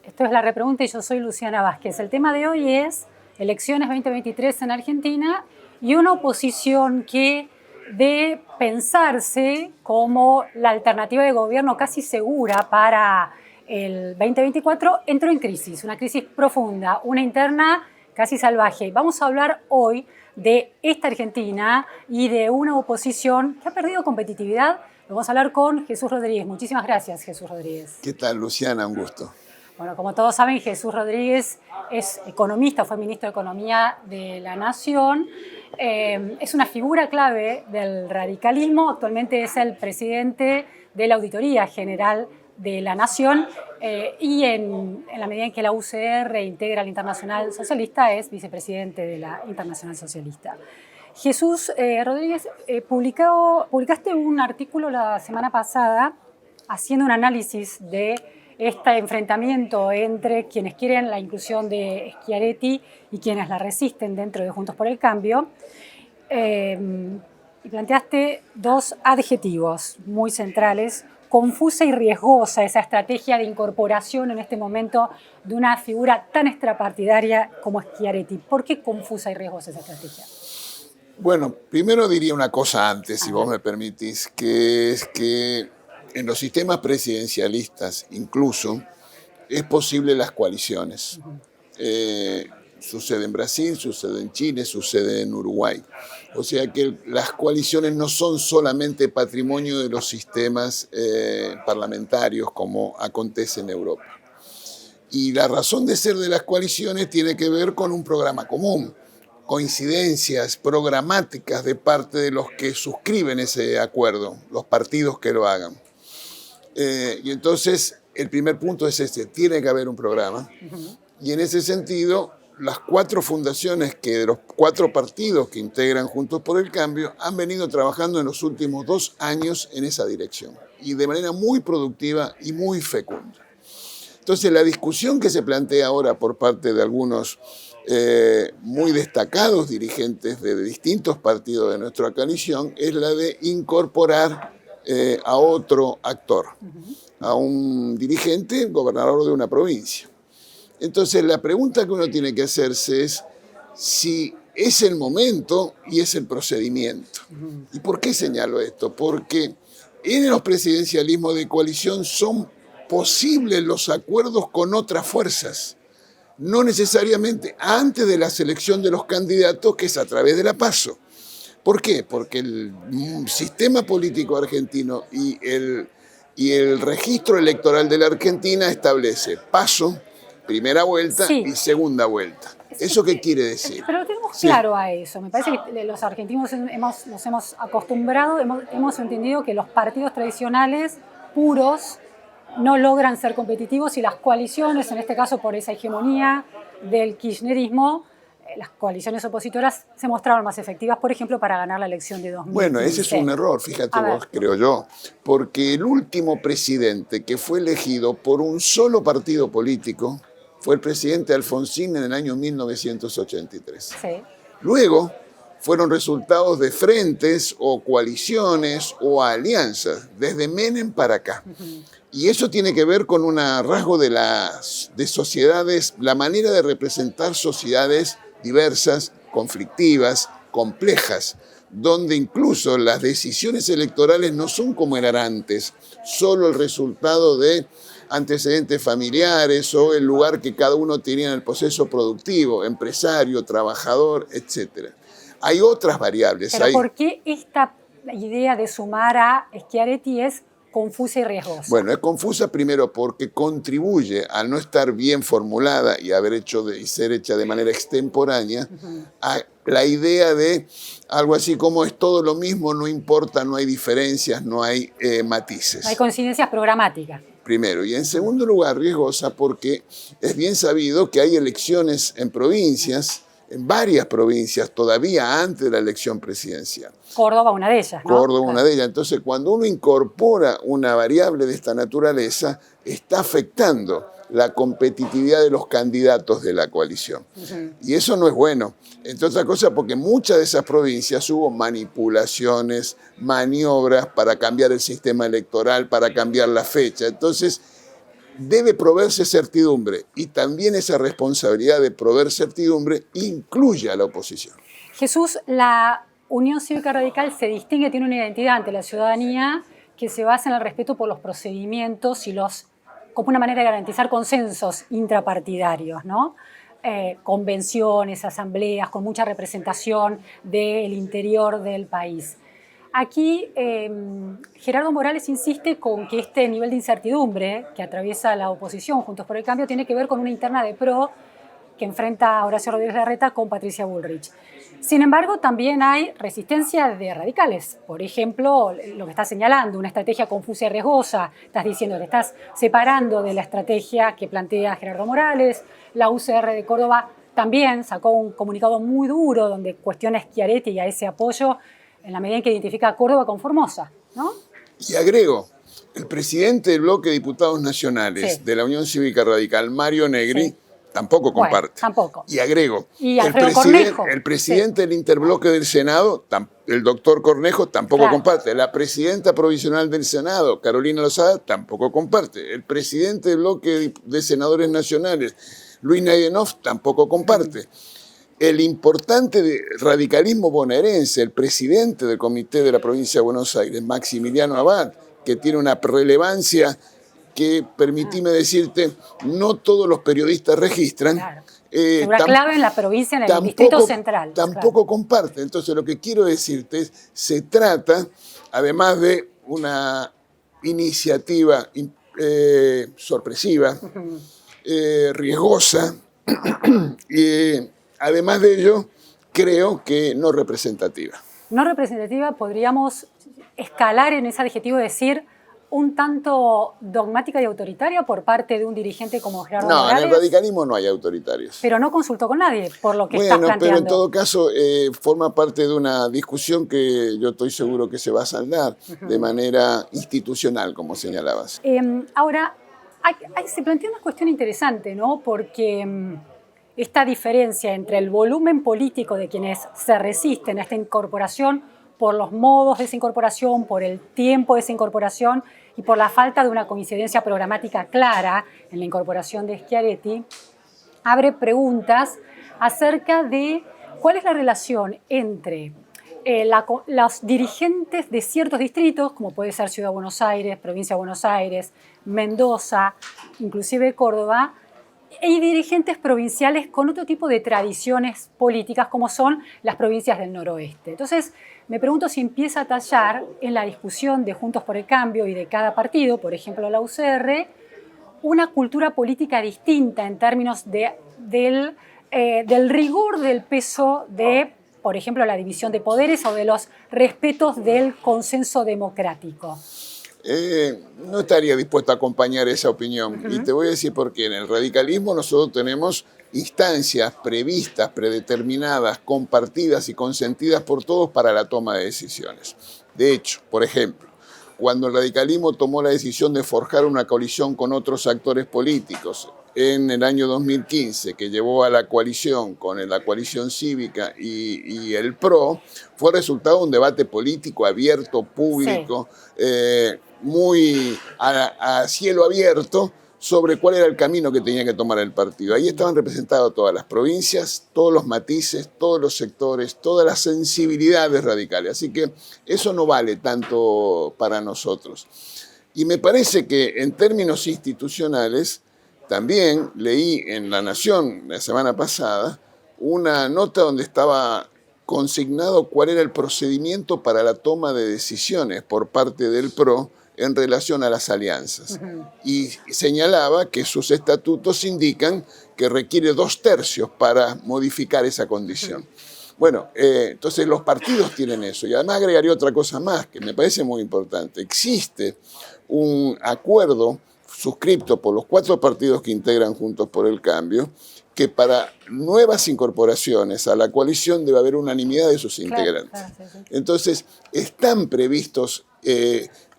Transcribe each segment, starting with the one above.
Esto es La Repregunta y yo soy Luciana Vázquez. El tema de hoy es elecciones 2023 en Argentina y una oposición que, de pensarse como la alternativa de gobierno casi segura para el 2024, entró en crisis, una crisis profunda, una interna casi salvaje. Vamos a hablar hoy de esta Argentina y de una oposición que ha perdido competitividad. Vamos a hablar con Jesús Rodríguez. Muchísimas gracias, Jesús Rodríguez. ¿Qué tal, Luciana? Un gusto. Bueno, como todos saben, Jesús Rodríguez es economista, fue ministro de Economía de la Nación, es una figura clave del radicalismo, actualmente es el presidente de la Auditoría General de la Nación y en la medida en que la UCR integra la Internacional Socialista es vicepresidente de la Internacional Socialista. Jesús Rodríguez, publicaste un artículo la semana pasada haciendo un análisis de este enfrentamiento entre quienes quieren la inclusión de Schiaretti y quienes la resisten dentro de Juntos por el Cambio. Y planteaste dos adjetivos muy centrales: confusa y riesgosa esa estrategia de incorporación en este momento de una figura tan extrapartidaria como Schiaretti. ¿Por qué confusa y riesgosa esa estrategia? Bueno, primero diría una cosa antes, si vos me permitís, que es que en los sistemas presidencialistas incluso es posible las coaliciones. Sucede en Brasil, sucede en Chile, sucede en Uruguay. O sea que las coaliciones no son solamente patrimonio de los sistemas parlamentarios como acontece en Europa. Y la razón de ser de las coaliciones tiene que ver con un programa común, coincidencias programáticas de parte de los que suscriben ese acuerdo, los partidos que lo hagan. Y entonces el primer punto es este: tiene que haber un programa. Y en ese sentido, las cuatro fundaciones de los cuatro partidos que integran Juntos por el Cambio han venido trabajando en los últimos 2 años en esa dirección y de manera muy productiva y muy fecunda. Entonces la discusión que se plantea ahora por parte de algunos muy destacados dirigentes de distintos partidos de nuestra coalición es la de incorporar a otro actor, a un dirigente, gobernador de una provincia. Entonces la pregunta que uno tiene que hacerse es si es el momento y es el procedimiento. ¿Y por qué señalo esto? Porque en los presidencialismos de coalición son posibles los acuerdos con otras fuerzas, no necesariamente antes de la selección de los candidatos, que es a través de la PASO. ¿Por qué? Porque el sistema político argentino y el registro electoral de la Argentina establece PASO, primera vuelta, y segunda vuelta. ¿Eso qué quiere decir? Pero lo tenemos claro a eso. Me parece que los argentinos nos hemos acostumbrado, hemos entendido que los partidos tradicionales puros no logran ser competitivos y las coaliciones, en este caso por esa hegemonía del kirchnerismo, las coaliciones opositoras se mostraron más efectivas, por ejemplo, para ganar la elección de 2015. Bueno, ese es un error, fíjate vos, creo yo, porque el último presidente que fue elegido por un solo partido político fue el presidente Alfonsín en el año 1983. Sí. Luego fueron resultados de frentes o coaliciones o alianzas, desde Menem para acá. Y eso tiene que ver con un rasgo de sociedades, la manera de representar sociedades diversas, conflictivas, complejas, donde incluso las decisiones electorales no son como eran antes, solo el resultado de antecedentes familiares o el lugar que cada uno tenía en el proceso productivo, empresario, trabajador, etc. Hay otras variables. Pero ¿por qué esta idea de sumar a Schiaretti es confusa y riesgosa? Bueno, es confusa primero porque contribuye, al no estar bien formulada y ser hecha de manera extemporánea, a la idea de algo así como es todo lo mismo, no importa, no hay diferencias, no hay matices. No hay coincidencias programáticas. Primero. Y en segundo lugar, riesgosa porque es bien sabido que hay elecciones en provincias, en varias provincias, todavía antes de la elección presidencial. Córdoba, una de ellas, ¿no? Córdoba, una de ellas. Entonces, cuando uno incorpora una variable de esta naturaleza, está afectando la competitividad de los candidatos de la coalición. Y eso no es bueno. Entre otras cosas, porque en muchas de esas provincias hubo manipulaciones, maniobras para cambiar el sistema electoral, para cambiar la fecha. Entonces, debe proveerse certidumbre y también esa responsabilidad de proveer certidumbre incluye a la oposición. Jesús, la Unión Cívica Radical se distingue, tiene una identidad ante la ciudadanía que se basa en el respeto por los procedimientos y como una manera de garantizar consensos intrapartidarios, ¿no? Convenciones, asambleas, con mucha representación del interior del país. Aquí Gerardo Morales insiste con que este nivel de incertidumbre que atraviesa la oposición Juntos por el Cambio tiene que ver con una interna de PRO que enfrenta a Horacio Rodríguez Larreta con Patricia Bullrich. Sin embargo, también hay resistencia de radicales. Por ejemplo, lo que estás señalando, una estrategia confusa y riesgosa. Estás diciendo, te estás separando de la estrategia que plantea Gerardo Morales. La UCR de Córdoba también sacó un comunicado muy duro donde cuestiona a Schiaretti y a ese apoyo en la medida en que identifica a Córdoba con Formosa, ¿no? Y agrego, el presidente del bloque de diputados nacionales de la Unión Cívica Radical, Mario Negri, tampoco comparte. Tampoco. Y agrego, y Cornejo. El presidente del interbloque del Senado, el doctor Cornejo, tampoco comparte. La presidenta provisional del Senado, Carolina Lozada, tampoco comparte. El presidente del bloque de senadores nacionales, Luis Nayenov, tampoco comparte. El importante radicalismo bonaerense, el presidente del Comité de la Provincia de Buenos Aires, Maximiliano Abad, que tiene una relevancia que, permitime decirte, no todos los periodistas registran. Figura clave en la provincia, en el Distrito Central. Tampoco comparte. Entonces, lo que quiero decirte es, se trata, además de una iniciativa sorpresiva, riesgosa, además de ello, creo que no representativa. No representativa, podríamos escalar en ese adjetivo y decir un tanto dogmática y autoritaria por parte de un dirigente como Gerardo Morales. No, en el radicalismo no hay autoritarios. Pero no consultó con nadie, por lo que estás planteando. Pero en todo caso forma parte de una discusión que yo estoy seguro que se va a saldar de manera institucional, como señalabas. Ahora, se plantea una cuestión interesante, ¿no? Porque esta diferencia entre el volumen político de quienes se resisten a esta incorporación por los modos de esa incorporación, por el tiempo de esa incorporación y por la falta de una coincidencia programática clara en la incorporación de Schiaretti, abre preguntas acerca de cuál es la relación entre los dirigentes de ciertos distritos, como puede ser Ciudad de Buenos Aires, Provincia de Buenos Aires, Mendoza, inclusive Córdoba, y dirigentes provinciales con otro tipo de tradiciones políticas, como son las provincias del noroeste. Entonces, me pregunto si empieza a tallar en la discusión de Juntos por el Cambio y de cada partido, por ejemplo la UCR, una cultura política distinta en términos del rigor del peso de, por ejemplo, la división de poderes o de los respetos del consenso democrático. No estaría dispuesto a acompañar esa opinión. Y te voy a decir por qué. En el radicalismo nosotros tenemos instancias previstas, predeterminadas, compartidas y consentidas por todos para la toma de decisiones. De hecho, por ejemplo, cuando el radicalismo tomó la decisión de forjar una coalición con otros actores políticos en el año 2015, que llevó a la coalición con la coalición cívica y el PRO, fue resultado de un debate político abierto, público, muy a cielo abierto, sobre cuál era el camino que tenía que tomar el partido. Ahí estaban representadas todas las provincias, todos los matices, todos los sectores, todas las sensibilidades radicales. Así que eso no vale tanto para nosotros. Y me parece que en términos institucionales, también leí en La Nación la semana pasada una nota donde estaba consignado cuál era el procedimiento para la toma de decisiones por parte del PRO en relación a las alianzas. Y señalaba que sus estatutos indican que requiere 2/3 para modificar esa condición. Bueno, entonces los partidos tienen eso. Y además agregaría otra cosa más que me parece muy importante. Existe un acuerdo suscripto por los 4 partidos que integran Juntos por el Cambio, que para nuevas incorporaciones a la coalición debe haber unanimidad de sus integrantes. Entonces, están previstos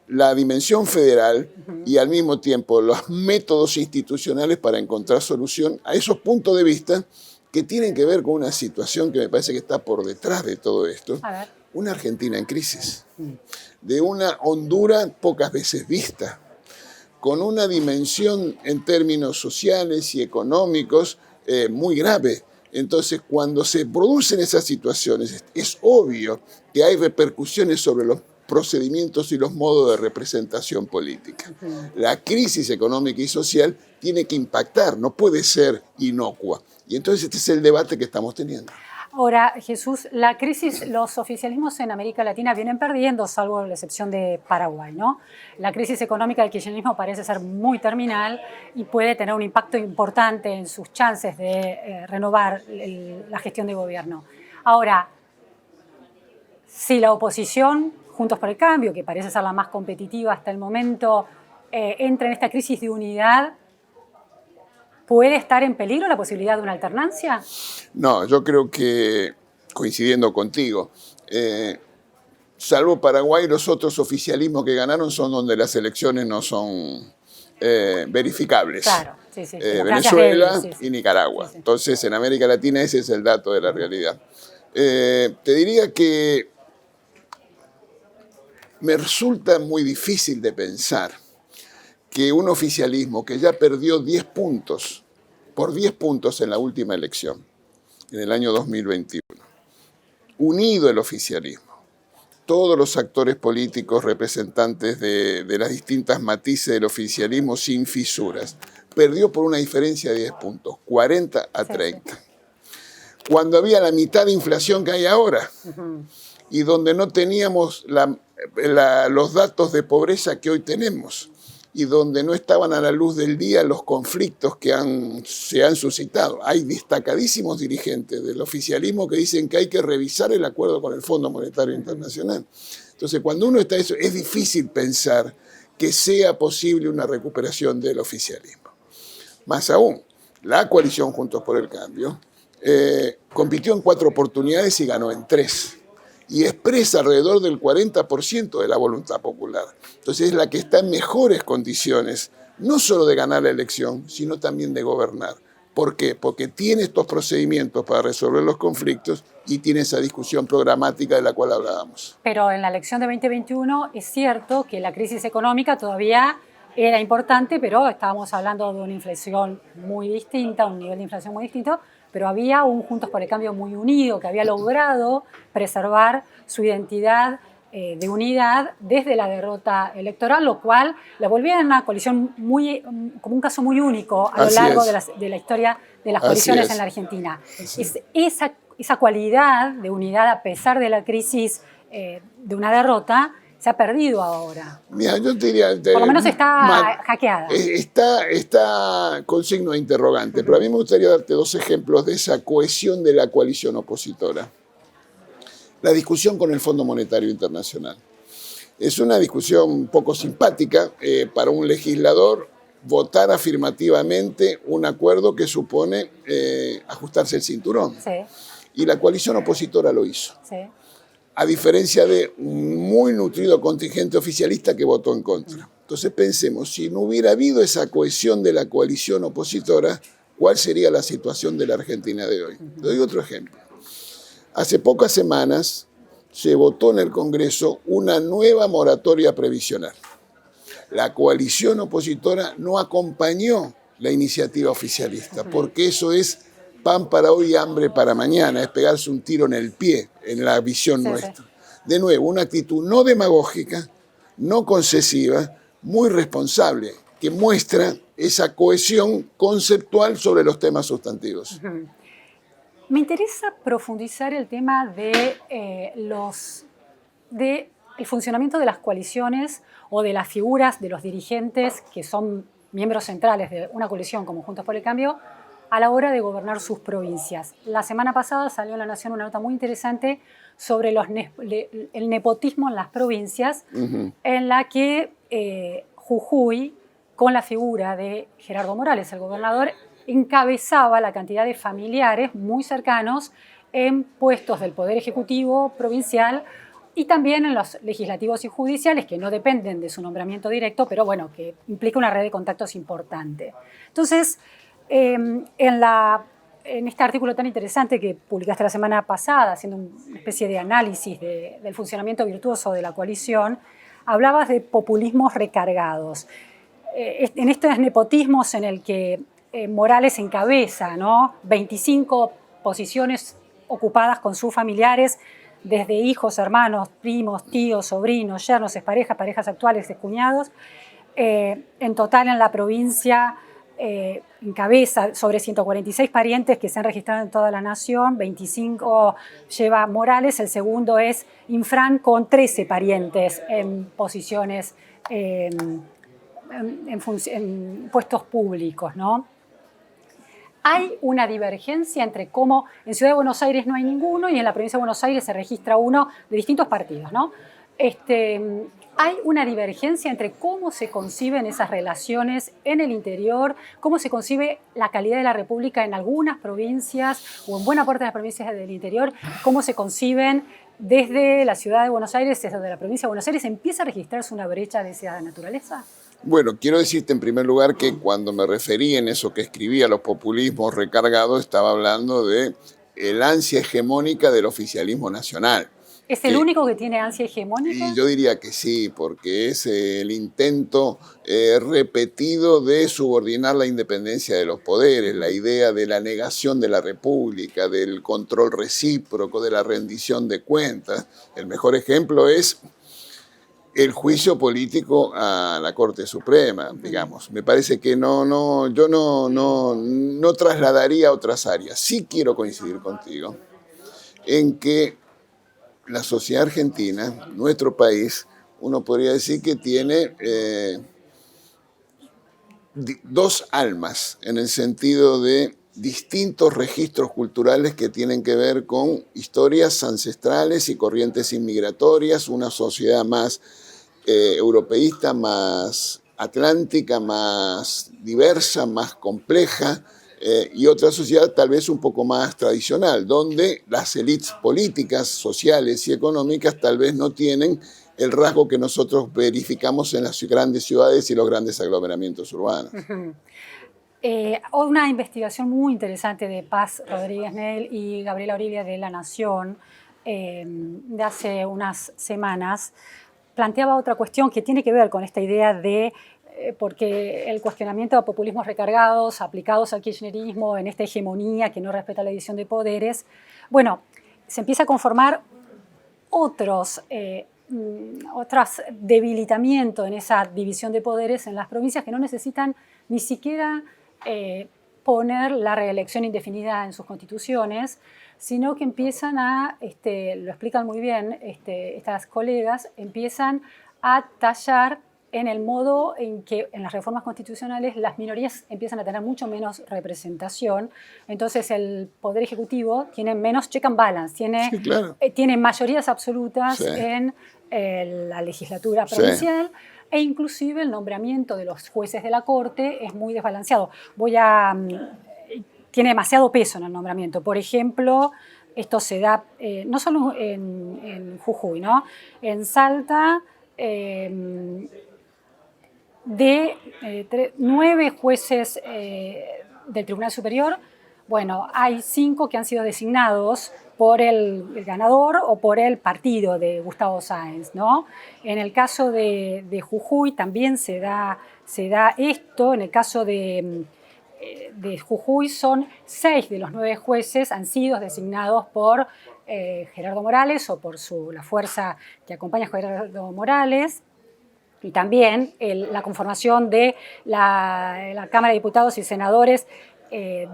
la dimensión federal y al mismo tiempo los métodos institucionales para encontrar solución a esos puntos de vista que tienen que ver con una situación que me parece que está por detrás de todo esto. Una Argentina en crisis, de una Honduras pocas veces vista, con una dimensión en términos sociales y económicos muy grave. Entonces, cuando se producen esas situaciones, es obvio que hay repercusiones sobre los procedimientos y los modos de representación política. La crisis económica y social tiene que impactar, no puede ser inocua. Y entonces este es el debate que estamos teniendo. Ahora, Jesús, la crisis, los oficialismos en América Latina vienen perdiendo, salvo la excepción de Paraguay, ¿no? La crisis económica del kirchnerismo parece ser muy terminal y puede tener un impacto importante en sus chances de renovar la gestión de gobierno. Ahora, si la oposición, Juntos por el Cambio, que parece ser la más competitiva hasta el momento, entra en esta crisis de unidad, ¿puede estar en peligro la posibilidad de una alternancia? No, yo creo que, coincidiendo contigo, salvo Paraguay, los otros oficialismos que ganaron son donde las elecciones no son verificables. Claro, sí, sí. Venezuela sí, sí. y Nicaragua. Sí, sí. Entonces, en América Latina ese es el dato de la realidad. Te diría que me resulta muy difícil de pensar que un oficialismo que ya perdió 10 puntos, por 10 puntos en la última elección, en el año 2021, unido el oficialismo, todos los actores políticos representantes de las distintas matices del oficialismo sin fisuras, perdió por una diferencia de 10 puntos, 40 a 30. Sí, sí. Cuando había la mitad de inflación que hay ahora, y donde no teníamos los datos de pobreza que hoy tenemos, y donde no estaban a la luz del día los conflictos que se han suscitado. Hay destacadísimos dirigentes del oficialismo que dicen que hay que revisar el acuerdo con el Fondo Monetario Internacional. Entonces, cuando uno está en eso, es difícil pensar que sea posible una recuperación del oficialismo. Más aún, la coalición Juntos por el Cambio compitió en 4 oportunidades y ganó en 3. Y expresa alrededor del 40% de la voluntad popular. Entonces es la que está en mejores condiciones, no solo de ganar la elección, sino también de gobernar. ¿Por qué? Porque tiene estos procedimientos para resolver los conflictos y tiene esa discusión programática de la cual hablábamos. Pero en la elección de 2021 es cierto que la crisis económica todavía era importante, pero estábamos hablando de una inflación muy distinta, un nivel de inflación muy distinto, pero había un Juntos por el Cambio muy unido que había logrado preservar su identidad de unidad desde la derrota electoral, lo cual la volvía en una coalición como un caso muy único a lo largo de la historia de las coaliciones en la Argentina. Esa cualidad de unidad a pesar de la crisis de una derrota se ha perdido ahora. Mira, yo te diría, por lo menos está hackeada. Está con signo de interrogante, pero a mí me gustaría darte 2 ejemplos de esa cohesión de la coalición opositora. La discusión con el Fondo Monetario Internacional. Es una discusión poco simpática para un legislador votar afirmativamente un acuerdo que supone ajustarse el cinturón. Sí. Y la coalición opositora lo hizo. Sí. A diferencia de un muy nutrido contingente oficialista que votó en contra. Entonces pensemos, si no hubiera habido esa cohesión de la coalición opositora, ¿cuál sería la situación de la Argentina de hoy? Te doy otro ejemplo. Hace pocas semanas se votó en el Congreso una nueva moratoria previsional. La coalición opositora no acompañó la iniciativa oficialista, porque eso es pan para hoy y hambre para mañana, es pegarse un tiro en el pie en la visión nuestra. De nuevo, una actitud no demagógica, no concesiva, muy responsable, que muestra esa cohesión conceptual sobre los temas sustantivos. Me interesa profundizar el tema de el funcionamiento de las coaliciones o de las figuras de los dirigentes que son miembros centrales de una coalición como Juntos por el Cambio a la hora de gobernar sus provincias. La semana pasada salió en La Nación una nota muy interesante sobre el nepotismo en las provincias, en la que Jujuy, con la figura de Gerardo Morales, el gobernador, encabezaba la cantidad de familiares muy cercanos en puestos del Poder Ejecutivo provincial y también en los legislativos y judiciales, que no dependen de su nombramiento directo, pero bueno, que implica una red de contactos importante. Entonces, en este artículo tan interesante que publicaste la semana pasada, haciendo una especie de análisis del funcionamiento virtuoso de la coalición, hablabas de populismos recargados. en estos nepotismos en el que Morales encabeza, ¿no? 25 posiciones ocupadas con sus familiares, desde hijos, hermanos, primos, tíos, sobrinos, yernos, exparejas, parejas actuales, excuñados. En total en la provincia encabeza sobre 146 parientes que se han registrado en toda la nación, 25 lleva Morales, el segundo es Infran con 13 parientes en posiciones, en puestos públicos, ¿no? Hay una divergencia entre cómo en Ciudad de Buenos Aires no hay ninguno y en la provincia de Buenos Aires se registra uno de distintos partidos, ¿no? Hay una divergencia entre cómo se conciben esas relaciones en el interior, cómo se concibe la calidad de la República en algunas provincias o en buena parte de las provincias del interior, cómo se conciben desde la Ciudad de Buenos Aires, desde la provincia de Buenos Aires. ¿Empieza a registrarse una brecha de esa naturaleza? Bueno, quiero decirte en primer lugar que cuando me referí en eso que escribí a los populismos recargados, estaba hablando de el ansia hegemónica del oficialismo nacional. ¿Es el único que tiene ansia hegemónica? Y yo diría que sí, porque es el intento repetido de subordinar la independencia de los poderes, la idea de la negación de la República, del control recíproco, de la rendición de cuentas. El mejor ejemplo es el juicio político a la Corte Suprema, digamos. Me parece que yo no trasladaría a otras áreas. Sí quiero coincidir contigo en que la sociedad argentina, nuestro país, uno podría decir que tiene dos almas, en el sentido de distintos registros culturales que tienen que ver con historias ancestrales y corrientes inmigratorias, una sociedad más europeísta, más atlántica, más diversa, más compleja, y otra sociedad tal vez un poco más tradicional, donde las élites políticas, sociales y económicas tal vez no tienen el rasgo que nosotros verificamos en las grandes ciudades y los grandes aglomeramientos urbanos. Una investigación muy interesante de Paz Rodríguez Nel y Gabriela Orilia de La Nación de hace unas semanas planteaba otra cuestión que tiene que ver con esta idea de porque el cuestionamiento de populismos recargados aplicados al kirchnerismo en esta hegemonía que no respeta la división de poderes, bueno, se empieza a conformar otros debilitamientos en esa división de poderes en las provincias que no necesitan ni siquiera poner la reelección indefinida en sus constituciones, sino que empiezan a, lo explican muy bien estas colegas, empiezan a tallar en el modo en que en las reformas constitucionales las minorías empiezan a tener mucho menos representación. Entonces el Poder Ejecutivo tiene menos check and balance, tiene, sí, claro. Tiene mayorías absolutas sí. en la legislatura provincial, sí. E inclusive el nombramiento de los jueces de la Corte es muy desbalanceado. Tiene demasiado peso en el nombramiento. Por ejemplo, esto se da no solo en Jujuy, ¿no? En Salta, de 9 jueces del Tribunal Superior, bueno, hay 5 que han sido designados por el ganador o por el partido de Gustavo Sáenz, ¿no? En el caso de Jujuy también se da esto. En el caso de Jujuy son 6 de los 9 jueces han sido designados por Gerardo Morales o por la fuerza que acompaña a Gerardo Morales. Y también la conformación de la Cámara de Diputados y Senadores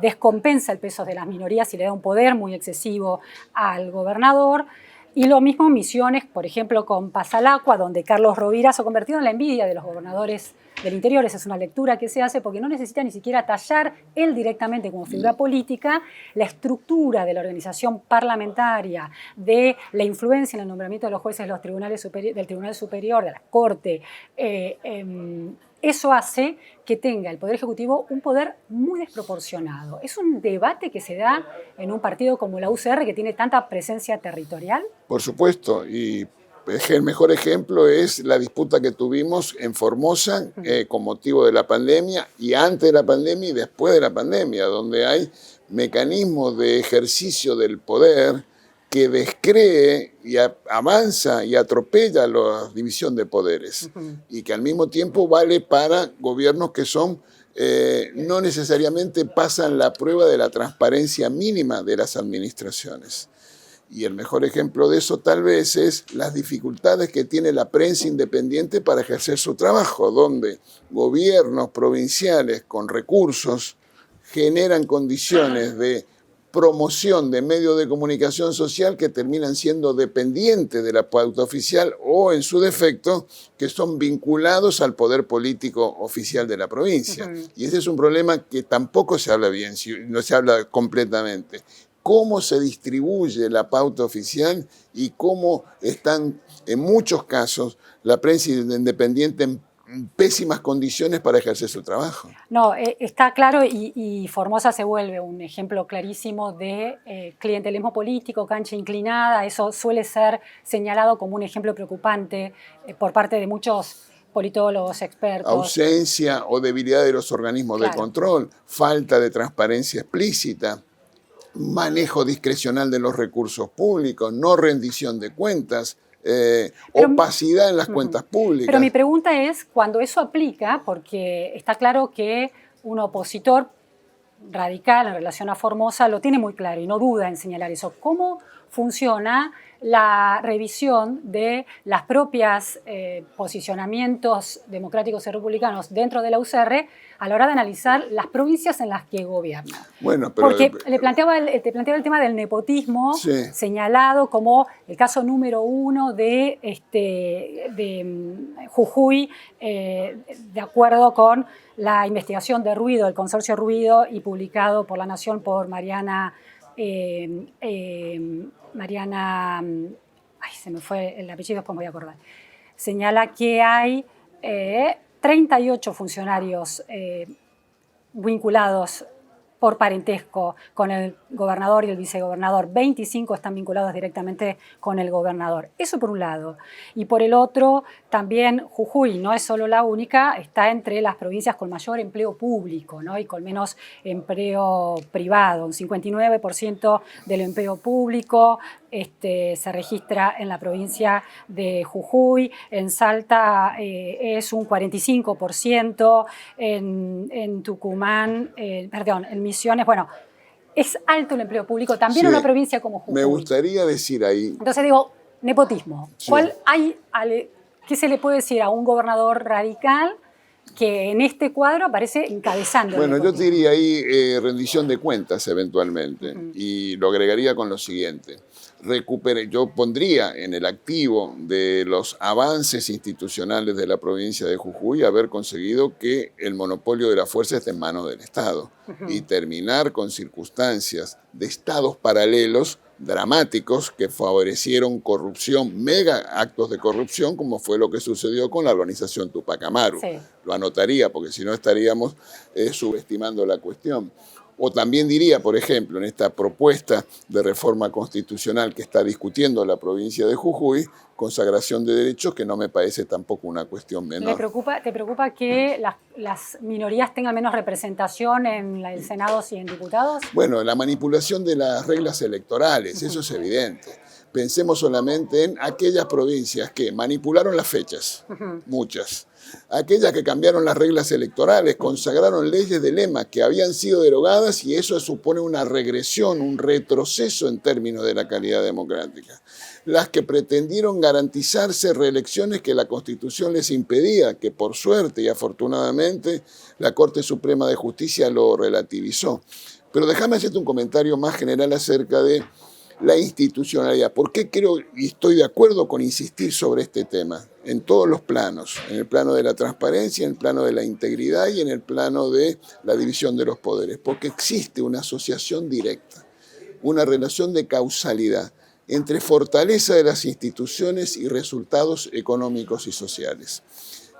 descompensa el peso de las minorías y le da un poder muy excesivo al gobernador. Y lo mismo en Misiones, por ejemplo, con Pasalacua, donde Carlos Rovira se ha convertido en la envidia de los gobernadores del interior. Esa es una lectura que se hace porque no necesita ni siquiera tallar él directamente como figura política la estructura de la organización parlamentaria, de la influencia en el nombramiento de los jueces de los del Tribunal Superior, de la Corte. Eso hace que tenga el Poder Ejecutivo un poder muy desproporcionado. ¿Es un debate que se da en un partido como la UCR que tiene tanta presencia territorial? Por supuesto, y el mejor ejemplo es la disputa que tuvimos en Formosa con motivo de la pandemia, y antes de la pandemia y después de la pandemia, donde hay mecanismos de ejercicio del poder que descree y avanza y atropella la división de poderes y que al mismo tiempo vale para gobiernos que son no necesariamente pasan la prueba de la transparencia mínima de las administraciones. Y el mejor ejemplo de eso tal vez es las dificultades que tiene la prensa independiente para ejercer su trabajo, donde gobiernos provinciales con recursos generan condiciones de promoción de medios de comunicación social que terminan siendo dependientes de la pauta oficial o, en su defecto, que son vinculados al poder político oficial de la provincia. Y ese es un problema que tampoco se habla bien, no se habla completamente. Cómo se distribuye la pauta oficial y cómo están, en muchos casos, la prensa independiente en pésimas condiciones para ejercer su trabajo. No, está claro y Formosa se vuelve un ejemplo clarísimo de clientelismo político, cancha inclinada. Eso suele ser señalado como un ejemplo preocupante por parte de muchos politólogos, expertos. Ausencia o debilidad de los organismos de control, falta de transparencia explícita, manejo discrecional de los recursos públicos, no rendición de cuentas, opacidad en las cuentas públicas. Pero mi pregunta es, cuando eso aplica, porque está claro que un opositor radical en relación a Formosa lo tiene muy claro y no duda en señalar eso, ¿cómo funciona la revisión de las propias posicionamientos democráticos y republicanos dentro de la UCR a la hora de analizar las provincias en las que gobierna? Bueno, pero porque te planteaba el tema del nepotismo, señalado como el caso número 1 de Jujuy, de acuerdo con la investigación de Ruido, el consorcio Ruido, y publicado por La Nación por Mariana, ay, se me fue el apellido, después me voy a acordar. Señala que hay 38 funcionarios vinculados por parentesco con el gobernador y el vicegobernador. 25 están vinculados directamente con el gobernador. Eso por un lado. Y por el otro, también Jujuy, no es solo la única, está entre las provincias con mayor empleo público, ¿no? Y con menos empleo privado. Un 59% del empleo público se registra en la provincia de Jujuy. En Salta es un 45%. En Tucumán, en Misiones, bueno, es alto el empleo público, también en una provincia como Jujuy. Me gustaría decir ahí... Entonces digo, nepotismo. Sí. ¿Qué se le puede decir a un gobernador radical que en este cuadro aparece encabezando? Bueno, yo te diría ahí rendición de cuentas eventualmente, y lo agregaría con lo siguiente. Yo pondría en el activo de los avances institucionales de la provincia de Jujuy haber conseguido que el monopolio de la fuerza esté en manos del Estado y terminar con circunstancias de estados paralelos dramáticos que favorecieron corrupción, mega actos de corrupción, como fue lo que sucedió con la organización Tupac Amaru. Sí. Lo anotaría, porque si no estaríamos subestimando la cuestión. O también diría, por ejemplo, en esta propuesta de reforma constitucional que está discutiendo la provincia de Jujuy, consagración de derechos, que no me parece tampoco una cuestión menor. ¿Te preocupa que las minorías tengan menos representación en el Senado y en diputados? Bueno, la manipulación de las reglas electorales, eso es evidente. Pensemos solamente en aquellas provincias que manipularon las fechas, muchas. Aquellas que cambiaron las reglas electorales, consagraron leyes de lema que habían sido derogadas, y eso supone una regresión, un retroceso en términos de la calidad democrática. Las que pretendieron garantizarse reelecciones que la Constitución les impedía, que por suerte y afortunadamente la Corte Suprema de Justicia lo relativizó. Pero déjame hacerte un comentario más general acerca de la institucionalidad. ¿Por qué creo y estoy de acuerdo con insistir sobre este tema? En todos los planos, en el plano de la transparencia, en el plano de la integridad y en el plano de la división de los poderes. Porque existe una asociación directa, una relación de causalidad entre fortaleza de las instituciones y resultados económicos y sociales.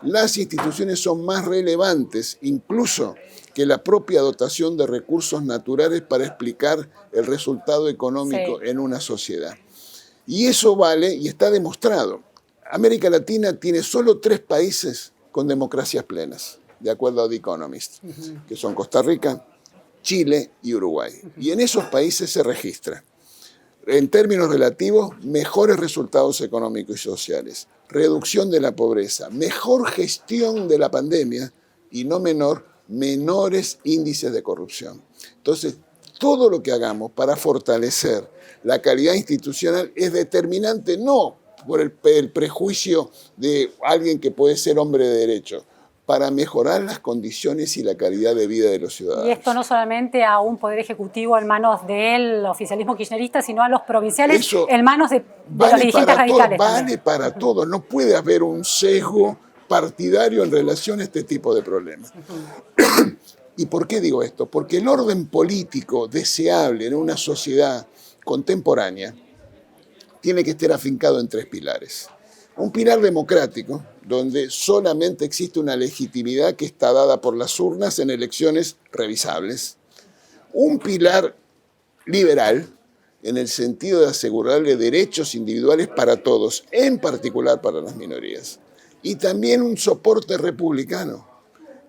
Las instituciones son más relevantes incluso que la propia dotación de recursos naturales para explicar el resultado económico en una sociedad. Y eso vale y está demostrado. América Latina tiene solo 3 países con democracias plenas, de acuerdo a The Economist, que son Costa Rica, Chile y Uruguay. Y en esos países se registra En términos relativos, mejores resultados económicos y sociales, reducción de la pobreza, mejor gestión de la pandemia y no menor, menores índices de corrupción. Entonces, todo lo que hagamos para fortalecer la calidad institucional es determinante no por el prejuicio de alguien que puede ser hombre de derecho, para mejorar las condiciones y la calidad de vida de los ciudadanos. Y esto no solamente a un poder ejecutivo en manos del oficialismo kirchnerista, sino a los provinciales Eso en manos de los dirigentes radicales. Vale para todo, no puede haber un sesgo partidario en relación a este tipo de problemas. ¿Y por qué digo esto? Porque el orden político deseable en una sociedad contemporánea tiene que estar afincado en 3 pilares. Un pilar democrático, donde solamente existe una legitimidad que está dada por las urnas en elecciones revisables. Un pilar liberal, en el sentido de asegurarle derechos individuales para todos, en particular para las minorías. Y también un soporte republicano,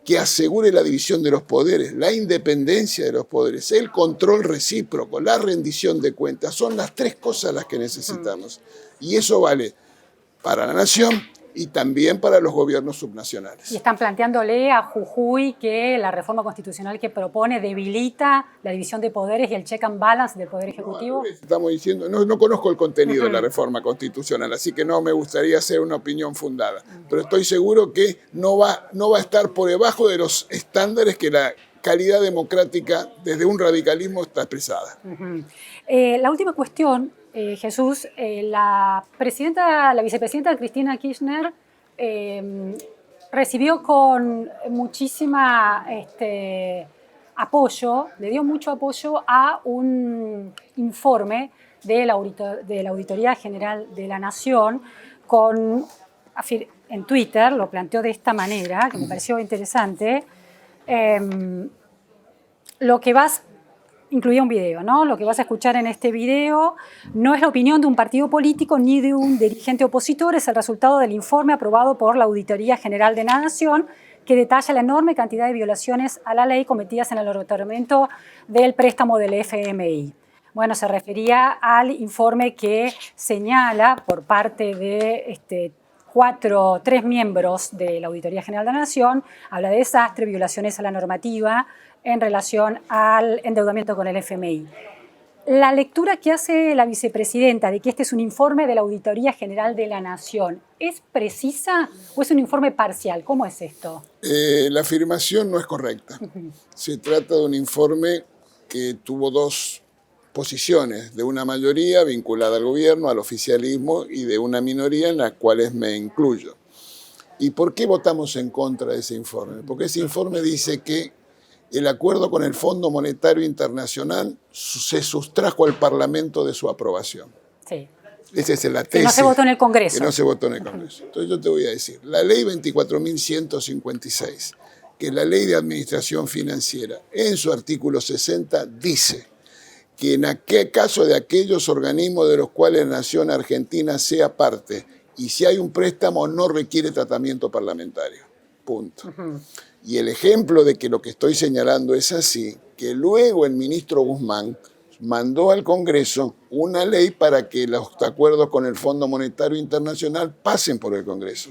que asegure la división de los poderes, la independencia de los poderes, el control recíproco, la rendición de cuentas. Son las 3 cosas las que necesitamos. Y eso vale para la nación y también para los gobiernos subnacionales. Y están planteándole a Jujuy que la reforma constitucional que propone debilita la división de poderes y el check and balance del Poder Ejecutivo. Estamos diciendo, no conozco el contenido de la reforma constitucional, así que no me gustaría hacer una opinión fundada, pero estoy seguro que no va a estar por debajo de los estándares que la calidad democrática desde un radicalismo está expresada. La última cuestión, Jesús, la vicepresidenta Cristina Kirchner recibió con muchísima apoyo, le dio mucho apoyo a un informe de la Auditoría General de la Nación en Twitter, lo planteó de esta manera, que me pareció interesante. Incluía un video, ¿no? Lo que vas a escuchar en este video no es la opinión de un partido político ni de un dirigente opositor, es el resultado del informe aprobado por la Auditoría General de la Nación, que detalla la enorme cantidad de violaciones a la ley cometidas en el otorgamiento del préstamo del FMI. Bueno, se refería al informe que señala por parte de 3 miembros de la Auditoría General de la Nación, habla de desastre, violaciones a la normativa en relación al endeudamiento con el FMI. La lectura que hace la vicepresidenta de que este es un informe de la Auditoría General de la Nación, ¿es precisa o es un informe parcial? ¿Cómo es esto? La afirmación no es correcta. Se trata de un informe que tuvo 2 posiciones, de una mayoría vinculada al gobierno, al oficialismo, y de una minoría en las cuales me incluyo. ¿Y por qué votamos en contra de ese informe? Porque ese informe dice que el acuerdo con el Fondo Monetario Internacional se sustrajo al Parlamento de su aprobación. Sí. Esa es la tesis. Que no se votó en el Congreso. Que no se votó en el Congreso. Entonces yo te voy a decir, la ley 24.156, que es la ley de administración financiera, en su artículo 60 dice que en aquel caso de aquellos organismos de los cuales la nación argentina sea parte y si hay un préstamo no requiere tratamiento parlamentario. Punto. Y el ejemplo de que lo que estoy señalando es así, que luego el ministro Guzmán mandó al Congreso una ley para que los acuerdos con el Fondo Monetario Internacional pasen por el Congreso.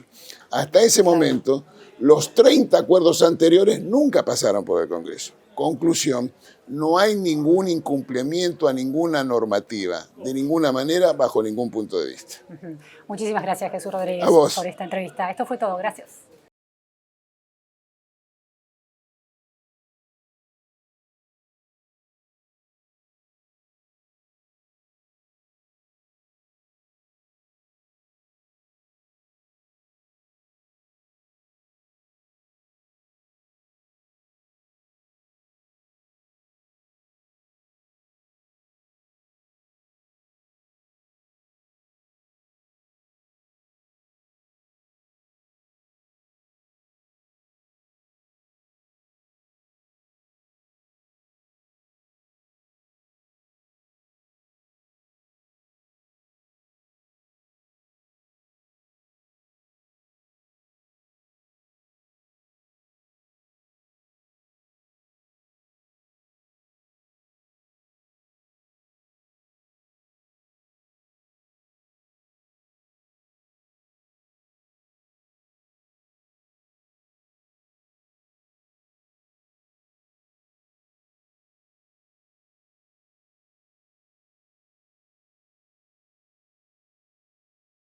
Hasta ese momento, los 30 acuerdos anteriores nunca pasaron por el Congreso. Conclusión, no hay ningún incumplimiento a ninguna normativa, de ninguna manera, bajo ningún punto de vista. Muchísimas gracias, Jesús Rodríguez, A vos. por esta entrevista. Esto fue todo. Gracias.